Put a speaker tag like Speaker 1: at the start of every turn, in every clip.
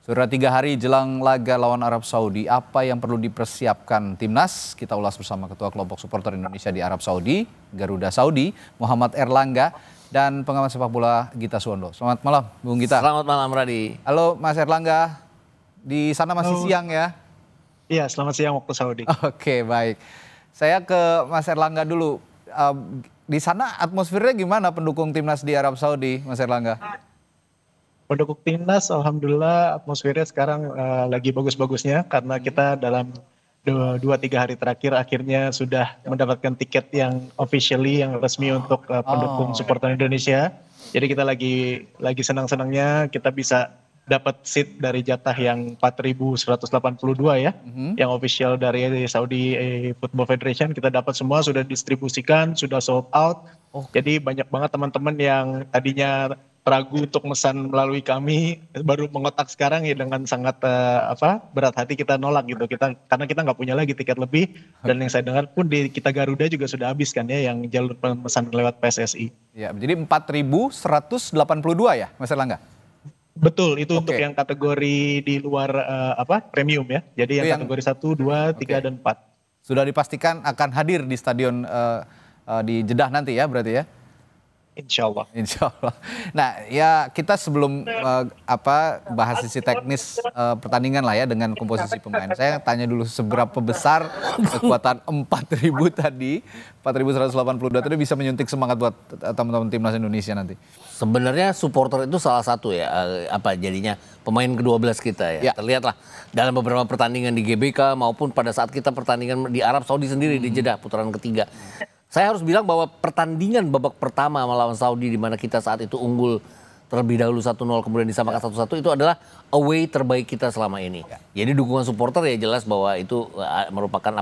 Speaker 1: Sudah 3 hari jelang laga lawan Arab Saudi, apa yang perlu dipersiapkan timnas? Kita ulas bersama Ketua Kelompok Supporter Indonesia di Arab Saudi, Garuda Saudi, Muhammad Erlangga, dan pengamat sepak bola Gita Suwondo. Selamat malam, Bung Gita.
Speaker 2: Selamat malam, Radi.
Speaker 1: Halo, Mas Erlangga. Di sana masih siang ya?
Speaker 3: Iya, selamat siang waktu Saudi.
Speaker 1: Oke, baik. Saya ke Mas Erlangga dulu. Di sana atmosfernya gimana pendukung timnas di Arab Saudi, Mas Erlangga?
Speaker 3: Pendukung timnas, alhamdulillah atmosfernya sekarang lagi bagus-bagusnya karena kita dalam 2-3 hari terakhir akhirnya sudah mendapatkan tiket yang officially, yang resmi untuk pendukung supporter Indonesia. Jadi kita lagi senang-senangnya kita bisa dapat seat dari jatah yang 4.182 ya, yang official dari Saudi Football Federation kita dapat semua, sudah distribusikan, sudah sold out. Jadi banyak banget teman-teman yang tadinya ragu untuk mesan melalui kami baru mengotak sekarang ya dengan sangat berat hati kita nolak gitu, karena kita nggak punya lagi tiket lebih. Dan yang saya dengar pun di kita Garuda juga sudah habis kan ya yang jalur pemesan lewat PSSI.
Speaker 1: Ya, jadi 4.182 ya, Mas Erlangga?
Speaker 3: Betul, itu untuk yang kategori di luar premium ya. Jadi yang kategori 1, 2, 3 dan 4.
Speaker 1: Sudah dipastikan akan hadir di stadion di Jeddah nanti ya berarti ya?
Speaker 3: Insya Allah.
Speaker 1: Insya Allah. Nah ya kita sebelum bahas sisi teknis pertandingan lah ya dengan komposisi pemain. Saya tanya dulu seberapa besar kekuatan 4.000 tadi, 4.182 tadi bisa menyuntik semangat buat teman-teman timnas Indonesia nanti.
Speaker 2: Sebenarnya supporter itu salah satu ya, jadinya pemain ke-12 kita ya. Terlihatlah dalam beberapa pertandingan di GBK maupun pada saat kita pertandingan di Arab Saudi sendiri di Jeddah putaran ketiga. Saya harus bilang bahwa pertandingan babak pertama melawan Saudi di mana kita saat itu unggul terlebih dahulu 1-0 kemudian disamakan 1-1 itu adalah away terbaik kita selama ini. Jadi dukungan supporter ya jelas bahwa itu merupakan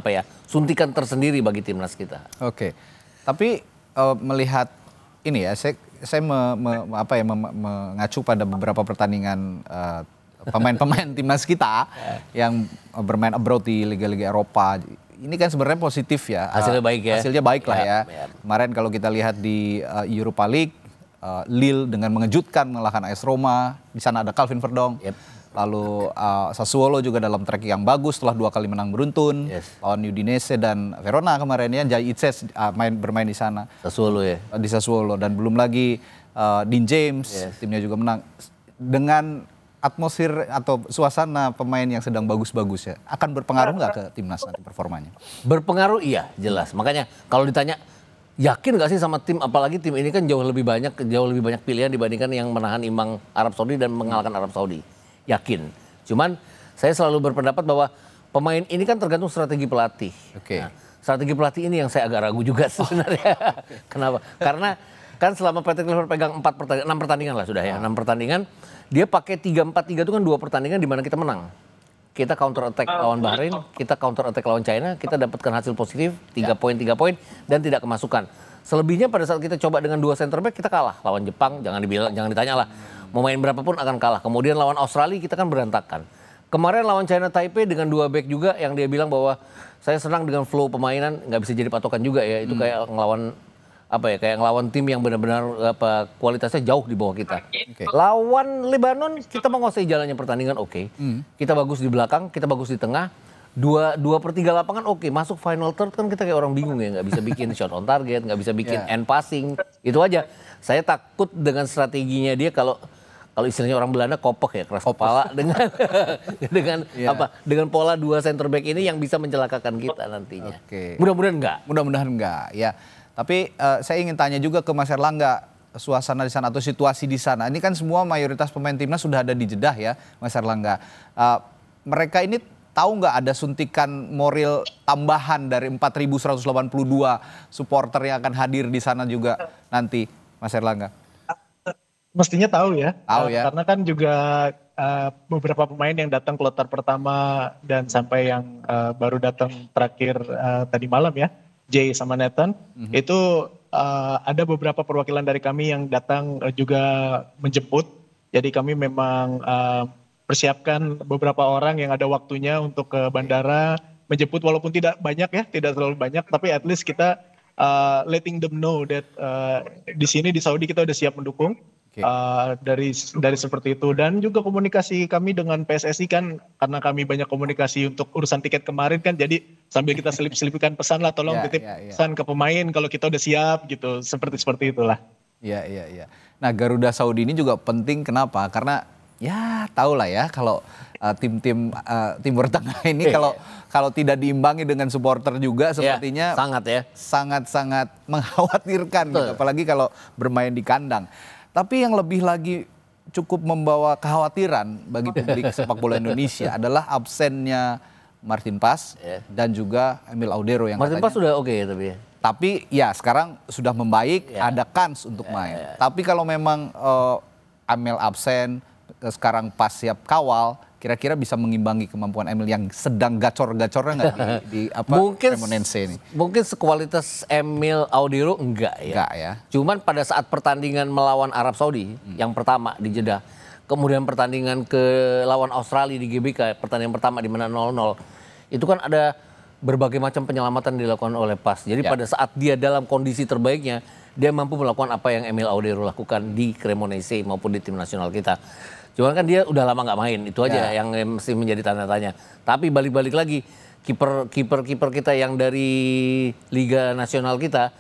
Speaker 2: suntikan tersendiri bagi timnas kita.
Speaker 1: Oke. Tapi melihat ini ya saya mengacu pada beberapa pertandingan pemain-pemain timnas kita yang bermain abroad di liga-liga Eropa. Ini kan sebenarnya positif ya.
Speaker 2: Hasilnya baik ya.
Speaker 1: Hasilnya baik lah ya. Kemarin kalau kita lihat di Europa League, Lille dengan mengejutkan mengalahkan AS Roma. Di sana ada Calvin Verdong. Lalu Sassuolo juga dalam track yang bagus setelah 2 kali menang beruntun. Lawan Udinese dan Verona kemarin ya. Jai Itses bermain di sana.
Speaker 2: Sassuolo ya.
Speaker 1: Di Sassuolo. Dan belum lagi Dean James, timnya juga menang. Dengan atmosfer atau suasana pemain yang sedang bagus-bagus ya, akan berpengaruh nggak ke timnas nanti performanya?
Speaker 2: Berpengaruh iya, jelas. Makanya kalau ditanya yakin nggak sih sama tim, apalagi tim ini kan jauh lebih banyak pilihan dibandingkan yang menahan imbang Arab Saudi dan mengalahkan Arab Saudi. Yakin. Cuman saya selalu berpendapat bahwa pemain ini kan tergantung strategi pelatih. Nah, strategi pelatih ini yang saya agak ragu juga sebenarnya. Kenapa? Karena kan selama Patrick Kluivert pegang 6 pertandingan lah sudah ya, 6 pertandingan. Dia pakai 3-4-3 itu kan 2 pertandingan di mana kita menang. Kita counter attack lawan Bahrain, kita counter attack lawan China, kita dapatkan hasil positif 3 poin dan tidak kemasukan. Selebihnya pada saat kita coba dengan 2 center back kita kalah. Lawan Jepang jangan ditanya lah. Mau main berapapun akan kalah. Kemudian lawan Australia kita kan berantakan. Kemarin lawan China Taipei dengan 2 back juga yang dia bilang bahwa saya senang dengan flow permainan, nggak bisa jadi patokan juga ya. Itu kayak ngelawan kayak ngelawan tim yang benar-benar kualitasnya jauh di bawah kita. Lawan Lebanon kita menguasai jalannya pertandingan kita bagus di belakang, kita bagus di tengah. 2/3 lapangan masuk final third kan kita kayak orang bingung ya, nggak bisa bikin shot on target, nggak bisa bikin end passing. Itu aja. Saya takut dengan strateginya dia kalau istilahnya orang Belanda kopek ya, keras kepala dengan pola 2 center back ini yang bisa mencelakakan kita nantinya. Mudah-mudahan enggak.
Speaker 1: Ya. Tapi saya ingin tanya juga ke Mas Erlangga, suasana di sana atau situasi di sana. Ini kan semua mayoritas pemain timnas sudah ada di Jeddah ya, Mas Erlangga. Mereka ini tahu nggak ada suntikan moral tambahan dari 4.182 supporter yang akan hadir di sana juga nanti, Mas Erlangga?
Speaker 3: Mestinya tahu ya.
Speaker 1: Tahu ya.
Speaker 3: Karena kan juga beberapa pemain yang datang kloter pertama dan sampai yang baru datang terakhir tadi malam ya. Jay sama Nathan, itu ada beberapa perwakilan dari kami yang datang juga menjemput. Jadi kami memang persiapkan beberapa orang yang ada waktunya untuk ke bandara menjemput, walaupun tidak banyak ya, tidak terlalu banyak, tapi at least kita letting them know that di sini di Saudi kita udah siap mendukung.
Speaker 1: Oke.
Speaker 3: Dari seperti itu, dan juga komunikasi kami dengan PSSI kan, karena kami banyak komunikasi untuk urusan tiket kemarin kan, jadi sambil kita selip-selipkan pesan lah, tolong
Speaker 1: Ya,
Speaker 3: titip
Speaker 1: ya, ya.
Speaker 3: pesan ke pemain kalau kita udah siap gitu, seperti itulah.
Speaker 1: Iya, iya, iya. Nah, Garuda Saudi ini juga penting kenapa? Karena ya tahu lah ya kalau tim-tim Timur Tengah ini kalau tidak diimbangi dengan supporter juga sepertinya
Speaker 2: sangat ya.
Speaker 1: sangat-sangat mengkhawatirkan gitu, apalagi kalau bermain di kandang. Tapi yang lebih lagi cukup membawa kekhawatiran bagi publik sepak bola Indonesia adalah absennya Martin Paes dan juga Emil Audero yang
Speaker 2: Martin
Speaker 1: katanya.
Speaker 2: Paes sudah oke
Speaker 1: Tapi ya sekarang sudah membaik, ada kans untuk main. Tapi kalau memang Emil absen, sekarang Paes siap kawal, kira-kira bisa mengimbangi kemampuan Emil yang sedang gacor-gacornya nggak di Cremonense ini?
Speaker 2: Mungkin sekualitas Emil Audero enggak ya.
Speaker 1: Enggak ya.
Speaker 2: Cuman pada saat pertandingan melawan Arab Saudi yang pertama di Jeddah, kemudian pertandingan ke lawan Australia di GBK, pertandingan pertama di mana 0-0, itu kan ada berbagai macam penyelamatan dilakukan oleh Paes. Jadi pada saat dia dalam kondisi terbaiknya, dia mampu melakukan apa yang Emil Audero lakukan di Cremonense maupun di tim nasional kita. Cuman kan dia udah lama nggak main, itu aja yang mesti menjadi tanda tanya. Tapi balik-balik lagi, kiper kita yang dari Liga Nasional kita,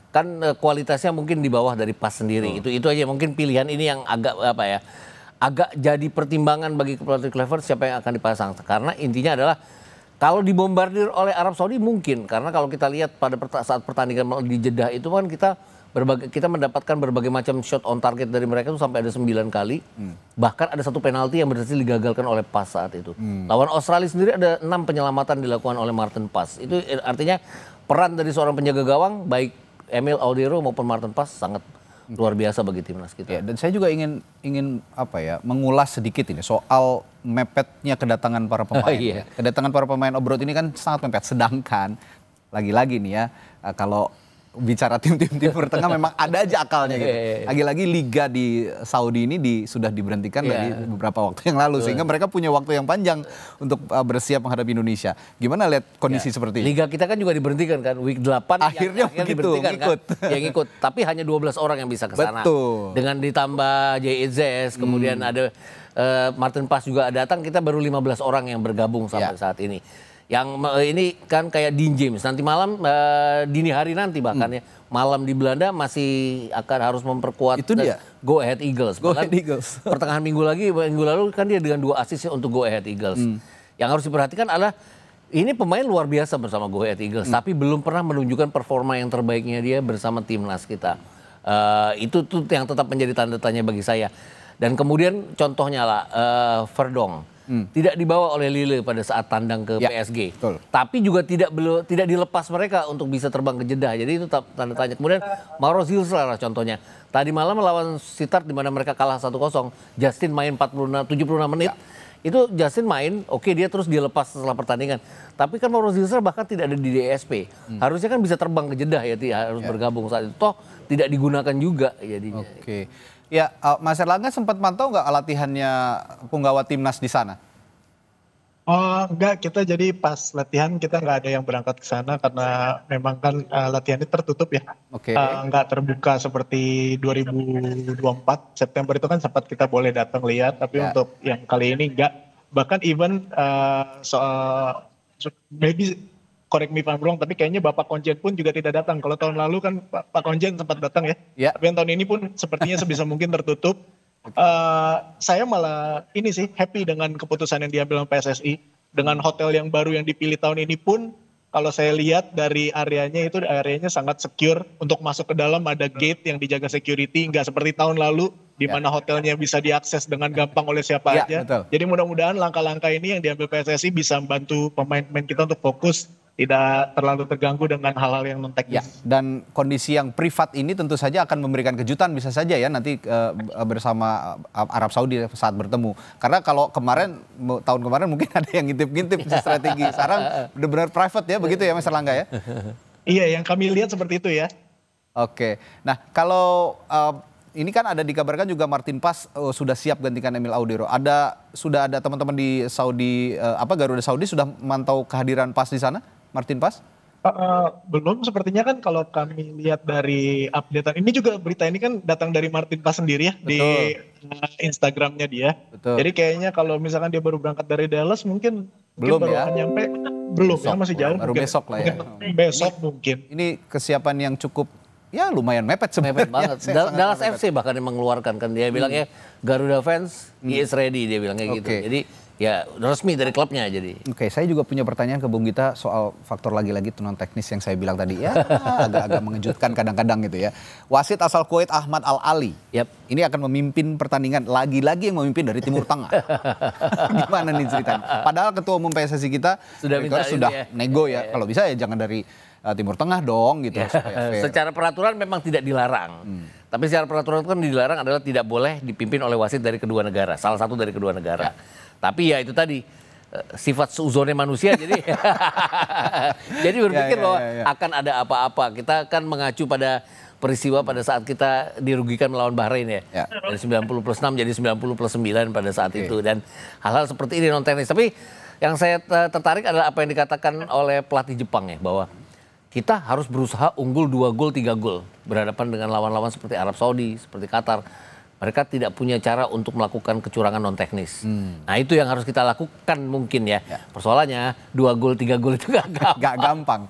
Speaker 2: kan kualitasnya mungkin di bawah dari Paes sendiri. Itu aja mungkin pilihan ini yang agak jadi pertimbangan bagi pelatih Kluivert siapa yang akan dipasang. Karena intinya adalah kalau dibombardir oleh Arab Saudi mungkin, karena kalau kita lihat pada saat pertandingan di Jeddah itu kan kita mendapatkan berbagai macam shot on target dari mereka itu sampai ada 9 kali. Bahkan ada satu penalti yang berhasil digagalkan oleh Paes saat itu. Lawan Australia sendiri ada 6 penyelamatan dilakukan oleh Martin Paes. Itu artinya peran dari seorang penjaga gawang baik Emil Audero maupun Martin Paes sangat luar biasa bagi timnas kita.
Speaker 1: Ya, dan saya juga ingin mengulas sedikit ini soal mepetnya kedatangan para pemain. Kedatangan para pemain obrot ini kan sangat mepet. Sedangkan lagi-lagi nih ya, kalau bicara tim-tim Timur Tengah memang ada aja akalnya gitu. Lagi-lagi liga di Saudi ini sudah diberhentikan dari beberapa waktu yang lalu, sehingga mereka punya waktu yang panjang untuk bersiap menghadapi Indonesia. Gimana lihat kondisi seperti ini?
Speaker 2: Liga kita kan juga diberhentikan kan, week 8
Speaker 1: akhirnya begitu,
Speaker 2: ngikut. Yang ngikut, tapi hanya 12 orang yang bisa ke sana.
Speaker 1: Betul.
Speaker 2: Dengan ditambah JEZS, kemudian ada Martin Paes juga datang, kita baru 15 orang yang bergabung sampai saat ini. Yang ini kan kayak Dean James, nanti malam dini hari nanti bahkan ya, malam di Belanda masih akan harus memperkuat
Speaker 1: itu dia.
Speaker 2: Go Ahead Eagles.
Speaker 1: Go Ahead Eagles.
Speaker 2: Pertengahan minggu lalu kan dia dengan 2 assist untuk Go Ahead Eagles. Yang harus diperhatikan adalah ini pemain luar biasa bersama Go Ahead Eagles, tapi belum pernah menunjukkan performa yang terbaiknya dia bersama timnas kita. Itu tuh yang tetap menjadi tanda tanya bagi saya. Dan kemudian contohnya lah Verdong. Tidak dibawa oleh Lille pada saat tandang ke PSG.
Speaker 1: Betul.
Speaker 2: Tapi juga tidak dilepas mereka untuk bisa terbang ke Jeddah. Jadi itu tanda tanya. Kemudian Mauro Zilstra lah contohnya. Tadi malam melawan Sittard di mana mereka kalah 1-0. Justin main 76 menit. Itu Justin main, oke, dia terus dilepas setelah pertandingan. Tapi kan Mauro Zilstra bahkan tidak ada di DSP. Harusnya kan bisa terbang ke Jeddah ya, harus bergabung saat itu. Toh tidak digunakan juga jadinya.
Speaker 1: Oke. Ya, Mas Erlangga sempat mantau nggak latihannya punggawa timnas di sana?
Speaker 3: Oh enggak, kita jadi pas latihan kita nggak ada yang berangkat ke sana karena memang kan latihannya tertutup ya.
Speaker 1: Oke.
Speaker 3: Nggak terbuka seperti 2024 September itu kan sempat kita boleh datang lihat, tapi untuk yang kali ini enggak. Bahkan even soal maybe correct me if I'm wrong, tapi kayaknya Bapak Konjen pun juga tidak datang. Kalau tahun lalu kan Pak Konjen sempat datang ya. Tapi yang tahun ini pun sepertinya sebisa mungkin tertutup. Saya malah ini sih happy dengan keputusan yang diambil oleh PSSI. Dengan hotel yang baru yang dipilih tahun ini pun, kalau saya lihat dari areanya itu areanya sangat secure. Untuk masuk ke dalam ada gate yang dijaga security, nggak seperti tahun lalu di mana hotelnya bisa diakses dengan gampang oleh siapa aja.
Speaker 1: Betul.
Speaker 3: Jadi mudah-mudahan langkah-langkah ini yang diambil PSSI bisa membantu pemain-pemain kita untuk fokus, tidak terlalu terganggu dengan hal-hal yang non-teknis.
Speaker 1: Dan kondisi yang privat ini tentu saja akan memberikan kejutan bisa saja ya nanti bersama Arab Saudi saat bertemu. Karena kalau tahun kemarin mungkin ada yang ngintip-ngintip strategi. Sekarang benar-benar private ya, begitu ya Mas Erlangga ya?
Speaker 3: Iya, yang kami lihat seperti itu ya.
Speaker 1: Oke. Nah, kalau ini kan ada dikabarkan juga Martin Paes sudah siap gantikan Emil Audero. Sudah ada teman-teman di Saudi, Garuda Saudi sudah memantau kehadiran Paes di sana, Martin Paes?
Speaker 3: Belum, sepertinya kan kalau kami lihat dari updatean ini juga, berita ini kan datang dari Martin Paes sendiri ya di
Speaker 1: Betul,
Speaker 3: Instagramnya dia.
Speaker 1: betul.
Speaker 3: Jadi kayaknya kalau misalkan dia baru berangkat dari Dallas mungkin mungkin
Speaker 1: Belum
Speaker 3: baru
Speaker 1: ya?
Speaker 3: akan nyampe, belum ya,
Speaker 2: Besok,
Speaker 3: masih jauh,
Speaker 1: Baru
Speaker 3: mungkin
Speaker 1: besok lah ya.
Speaker 3: mungkin besok mungkin.
Speaker 1: Ini kesiapan yang cukup ya lumayan mepet
Speaker 2: Mepet
Speaker 1: sebenarnya.
Speaker 2: banget.
Speaker 1: Sangat
Speaker 2: Dallas
Speaker 1: mepet.
Speaker 2: FC bahkan yang mengeluarkan kan dia bilangnya Garuda fans, he is ready dia bilangnya gitu.
Speaker 1: Oke.
Speaker 2: Jadi ya resmi dari klubnya jadi.
Speaker 1: Oke, saya juga punya pertanyaan ke Bung Gita soal faktor lagi-lagi non teknis yang saya bilang tadi ya, agak-agak mengejutkan kadang-kadang gitu ya. Wasit asal Kuwait Ahmad Al Ali,
Speaker 2: Yap.
Speaker 1: ini akan memimpin pertandingan lagi-lagi yang memimpin dari Timur Tengah. Gimana nih ceritanya? Padahal ketua umum PSSI kita
Speaker 2: Sudah minta
Speaker 1: sudah
Speaker 2: ini ya.
Speaker 1: nego ya, kalau bisa ya jangan dari Timur Tengah dong gitu supaya fair.
Speaker 2: Secara peraturan memang tidak dilarang. Tapi secara peraturan kan dilarang adalah tidak boleh dipimpin oleh wasit dari kedua negara, salah satu dari kedua negara. Tapi ya itu tadi sifat seuzonnya manusia jadi jadi berpikir bahwa akan ada apa-apa. Kita kan mengacu pada peristiwa pada saat kita dirugikan melawan Bahrain ya. Dari 90+6 jadi 90+9 pada saat itu dan hal-hal seperti ini non teknis. Tapi yang saya tertarik adalah apa yang dikatakan oleh pelatih Jepang ya bahwa kita harus berusaha unggul 2 gol 3 gol berhadapan dengan lawan-lawan seperti Arab Saudi, seperti Qatar. Mereka tidak punya cara untuk melakukan kecurangan non teknis. Nah itu yang harus kita lakukan mungkin ya. Persoalannya 2 gol 3 gol itu gak gampang.
Speaker 1: Gak gampang.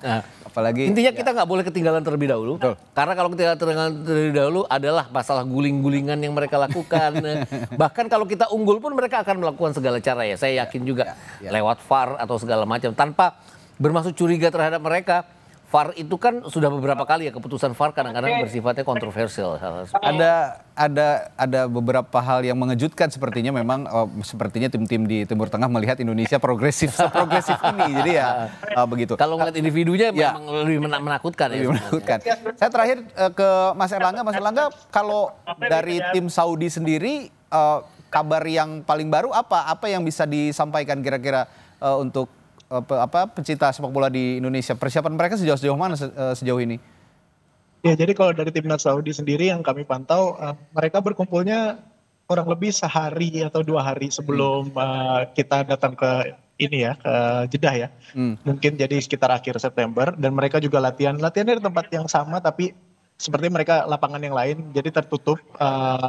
Speaker 1: Apalagi
Speaker 2: Intinya kita nggak boleh ketinggalan terlebih dahulu. Karena kalau ketinggalan terlebih dahulu adalah masalah guling-gulingan yang mereka lakukan. Bahkan kalau kita unggul pun mereka akan melakukan segala cara ya. Saya yakin juga lewat VAR atau segala macam. Tanpa bermaksud curiga terhadap mereka. VAR itu kan sudah beberapa kali ya keputusan VAR kadang-kadang bersifatnya kontroversial.
Speaker 1: ada beberapa hal yang mengejutkan sepertinya memang sepertinya tim-tim di Timur Tengah melihat Indonesia seprogresif ini. Jadi ya begitu.
Speaker 2: Kalau ngeliat individunya memang lebih menakutkan ya.
Speaker 1: Lebih menakutkan. Saya terakhir ke Mas Erlangga. Mas Erlangga, kalau dari tim Saudi sendiri kabar yang paling baru apa yang bisa disampaikan kira-kira untuk pecinta sepak bola di Indonesia? Persiapan mereka sejauh mana sejauh ini?
Speaker 3: Ya, jadi kalau dari timnas Saudi sendiri yang kami pantau, mereka berkumpulnya kurang lebih sehari atau 2 hari sebelum kita datang ke ini ya, ke Jeddah ya. Mungkin jadi sekitar akhir September, dan mereka juga latihannya di tempat yang sama tapi seperti mereka lapangan yang lain, jadi tertutup,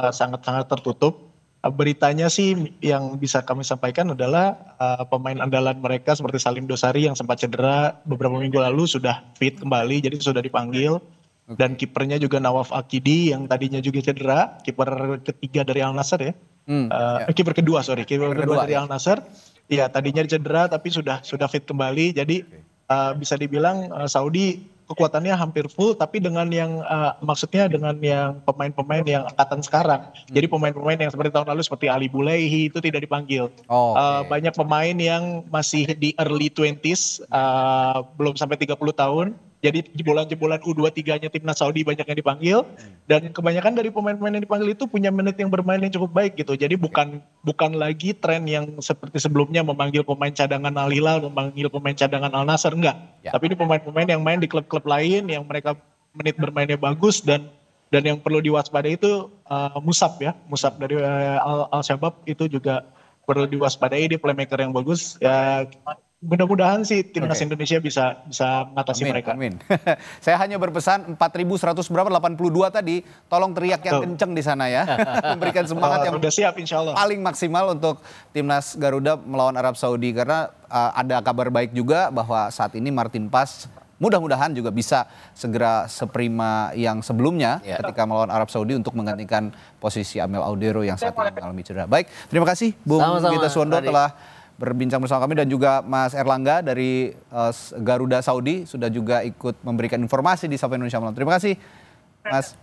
Speaker 3: sangat-sangat tertutup. Beritanya sih yang bisa kami sampaikan adalah pemain andalan mereka seperti Salim Dosari yang sempat cedera beberapa minggu lalu sudah fit kembali, jadi sudah dipanggil. Dan kipernya juga Nawaf Akidi yang tadinya juga cedera, kiper ketiga dari Al Nassr ya. Kiper kedua dari Al Nassr. Ya, tadinya cedera tapi sudah fit kembali. Jadi bisa dibilang Saudi kekuatannya hampir full, tapi dengan yang maksudnya dengan yang pemain-pemain yang angkatan sekarang. Jadi pemain-pemain yang seperti tahun lalu seperti Ali Bulaihi itu tidak dipanggil. Banyak pemain yang masih di early 20s, belum sampai 30 tahun. Jadi jebolan-jebolan U23-nya timnas Saudi banyak yang dipanggil, dan kebanyakan dari pemain-pemain yang dipanggil itu punya menit yang bermain yang cukup baik gitu. Jadi bukan lagi tren yang seperti sebelumnya memanggil pemain cadangan Al Hilal, memanggil pemain cadangan Al Nassr, enggak. Tapi ini pemain-pemain yang main di klub-klub lain yang mereka menit bermainnya bagus, dan yang perlu diwaspadai itu Musab dari Al Shabab itu juga perlu diwaspadai, di playmaker yang bagus ya. Mudah-mudahan sih timnas Indonesia bisa mengatasi mereka.
Speaker 1: Amin. Saya hanya berpesan 4.100 berapa 82 tadi, tolong teriak yang kenceng di sana ya. Memberikan semangat yang
Speaker 3: udah siap insyaallah.
Speaker 1: Paling maksimal untuk timnas Garuda melawan Arab Saudi, karena ada kabar baik juga bahwa saat ini Martin Paes mudah-mudahan juga bisa segera seprima yang sebelumnya ketika melawan Arab Saudi untuk menggantikan posisi Amel Audero yang saat ini mengalami cedera. Baik, terima kasih Bung Gita Suwondo telah berbincang bersama kami, dan juga Mas Erlangga dari Garuda Saudi sudah juga ikut memberikan informasi di Sapa Indonesia Malam. Terima kasih Mas.